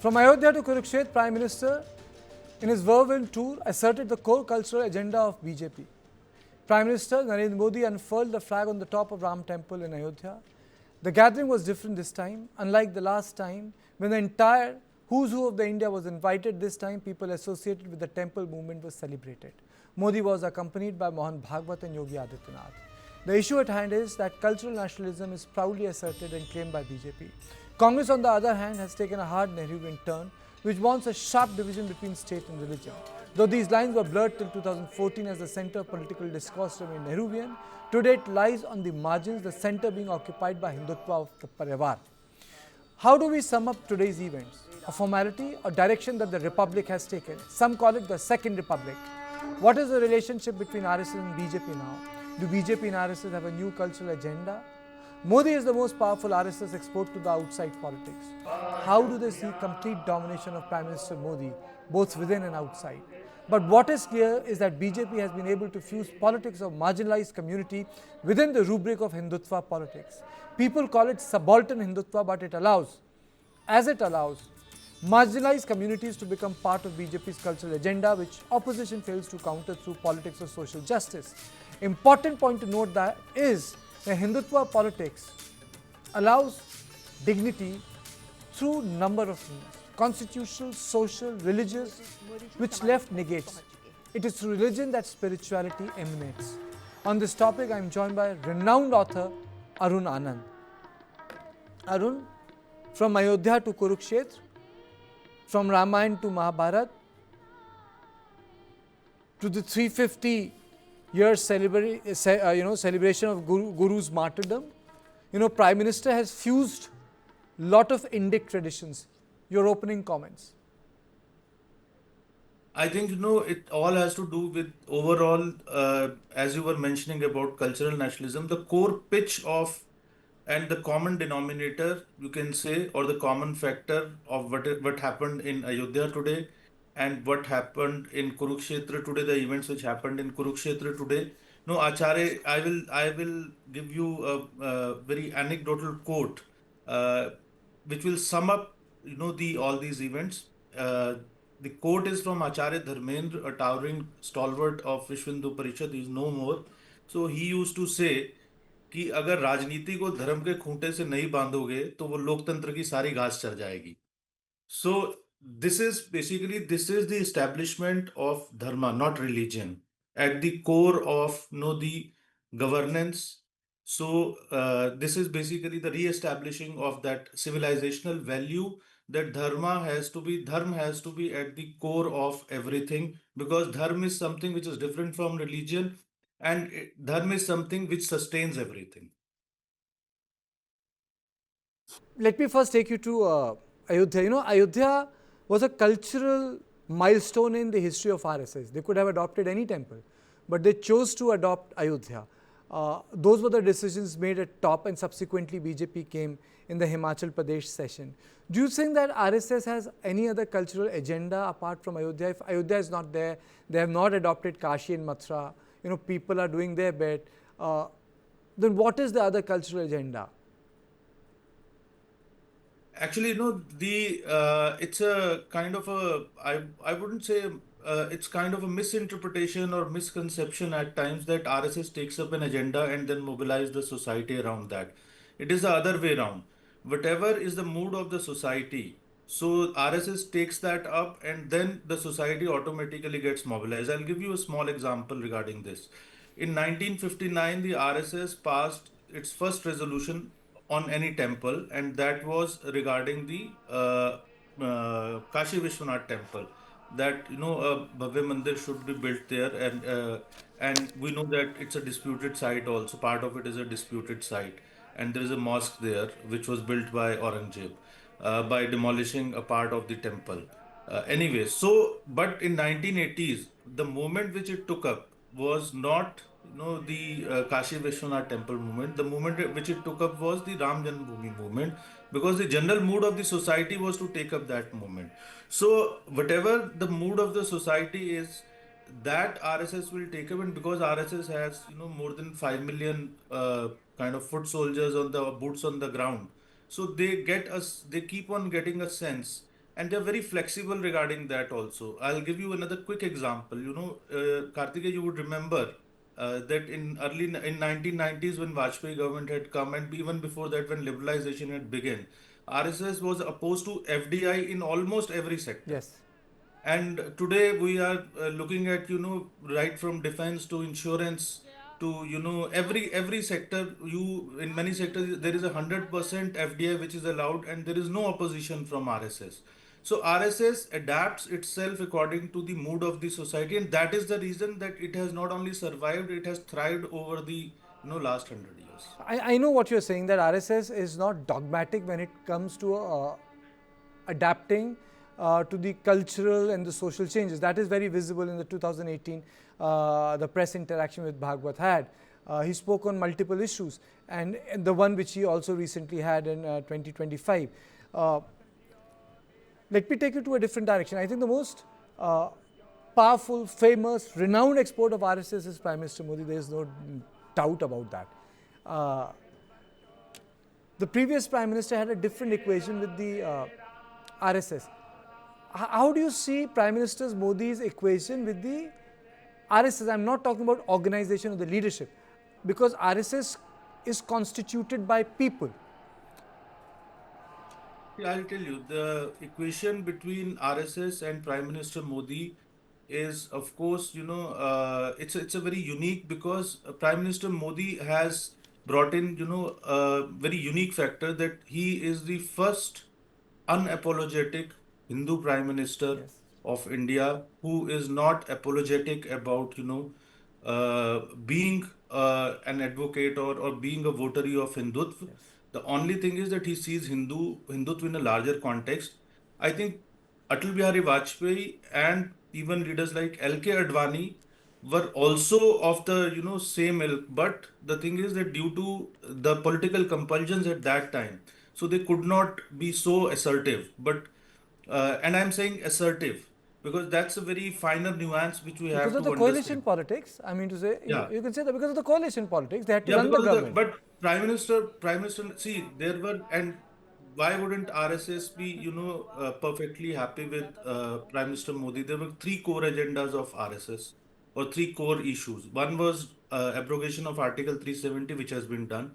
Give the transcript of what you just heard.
From Ayodhya to Kurukshetra, Prime Minister, in his whirlwind tour, asserted the core cultural agenda of BJP. Prime Minister Narendra Modi unfurled the flag on the top of Ram Temple in Ayodhya. The gathering was different this time. Unlike the last time, when the entire who's who of the India was invited, this time people associated with the temple movement were celebrated. Modi was accompanied by Mohan, Bhagwat and Yogi Adityanath. The issue at hand is that cultural nationalism is proudly asserted and claimed by BJP. Congress, on the other hand, has taken a hard Nehruvian turn, which wants a sharp division between state and religion. Though these lines were blurred till 2014 as the center of political discourse remained Nehruvian, today it lies on the margins, the center being occupied by Hindutva of Parivar. How do we sum up today's events? A formality or direction that the Republic has taken? Some call it the Second Republic. What is the relationship between RSS and BJP now? Do BJP and RSS have a new cultural agenda? Modi is the most powerful RSS export to the outside politics. How do they see complete domination of Prime Minister Modi, both within and outside? But what is clear is that BJP has been able to fuse politics of marginalized community within the rubric of Hindutva politics. People call it subaltern Hindutva, but it allows marginalized communities to become part of BJP's cultural agenda, which opposition fails to counter through politics of social justice. Important point to note that is that Hindutva politics allows dignity through number of means: constitutional, social, religious, which left negates. It is through religion that spirituality emanates. On this topic, I am joined by renowned author Arun Anand. Arun, from Ayodhya to Kurukshetra, from Ramayana to Mahabharata, to the 350-year celebration of Guru's martyrdom, Prime Minister has fused lot of Indic traditions. Your opening comments. I think it all has to do with overall, as you were mentioning about cultural nationalism, the core pitch of and the common denominator, you can say, or the common factor of what happened in Ayodhya today and what happened in Kurukshetra today, the events which happened in Kurukshetra today. No, Acharya, I will give you a very anecdotal quote, which will sum up, the all these events. The quote is from Acharya Dharmendra, a towering stalwart of Vishwa Hindu Parishad. He is no more. So he used to say कि अगर राजनीति को धर्म के खूंटे से नहीं बांधोगे तो वो लोकतंत्र की सारी घास चढ़ जाएगी. So this is the establishment of dharma, not religion, at the core of the governance. So this is basically the re-establishing of that civilizational value that dharma has to be at the core of everything, because dharma is something which is different from religion, and dharma is something which sustains everything. Let me first take you to Ayodhya. Ayodhya was a cultural milestone in the history of RSS. They could have adopted any temple, but they chose to adopt Ayodhya. Those were the decisions made at top, and subsequently BJP came in the Himachal Pradesh session. Do you think that RSS has any other cultural agenda apart from Ayodhya? If Ayodhya is not there, they have not adopted Kashi and Mathura, people are doing their bit, then what is the other cultural agenda? Actually, it's a kind of I wouldn't say it's kind of a misinterpretation or misconception at times that RSS takes up an agenda and then mobilize the society around that. It is the other way around. Whatever is the mood of the society, so RSS takes that up and then the society automatically gets mobilized. I'll give you a small example regarding this. In 1959, the RSS passed its first resolution on any temple, and that was regarding the Kashi Vishwanath temple. That a Bhavya Mandir should be built there, and we know that it's a disputed site. Also, part of it is a disputed site, and there is a mosque there which was built by Aurangzeb by demolishing a part of the temple. Anyway, so but in 1980s, the movement which it took up was not the Kashi Vishwanath temple movement. The movement which it took up was the Ram Janmabhoomi movement, because the general mood of the society was to take up that movement. So whatever the mood of the society is, that RSS will take up, and because RSS has more than 5 million kind of foot soldiers on the boots on the ground, so they keep on getting a sense and they're very flexible regarding that also. I'll give you another quick example. Kartikeya, you would remember that in 1990s when Vajpayee government had come, and even before that when liberalization had begun, RSS was opposed to FDI in almost every sector. Yes. And today we are looking at, right from defense to insurance to, every sector. In many sectors there is 100% FDI which is allowed, and there is no opposition from RSS. So RSS adapts itself according to the mood of the society, and that is the reason that it has not only survived, it has thrived over the last 100 years. I know what you're saying, that RSS is not dogmatic when it comes to adapting to the cultural and the social changes. That is very visible in the 2018 the press interaction with Bhagwat had. He spoke on multiple issues, and the one which he also recently had in 2025. Let me take you to a different direction. I think the most powerful, famous, renowned export of RSS is Prime Minister Modi. There is no doubt about that. The previous Prime Minister had a different equation with the RSS. How do you see Prime Minister Modi's equation with the RSS? I'm not talking about organization or the leadership, because RSS is constituted by people. Yeah, I'll tell you, the equation between RSS and Prime Minister Modi is, of course, it's a very unique, because Prime Minister Modi has brought in, a very unique factor, that he is the first unapologetic Hindu Prime Minister Yes. of India who is not apologetic about, being an advocate, or being a votary of Hindutva. Yes. The only thing is that he sees Hindutva in a larger context. I think Atal Bihari Vajpayee and even leaders like L.K. Advani were also of the same ilk, but the thing is that due to the political compulsions at that time, so they could not be so assertive. But and I'm saying assertive because that's a very finer nuance which we Because have of the to coalition understand. politics, I mean to say, Yeah. you can say that because of the coalition politics, they had to Yeah, run the because government. but Prime Minister, see, there were, and why wouldn't RSS be, perfectly happy with Prime Minister Modi? There were three core agendas of RSS, or three core issues. One was abrogation of Article 370, which has been done.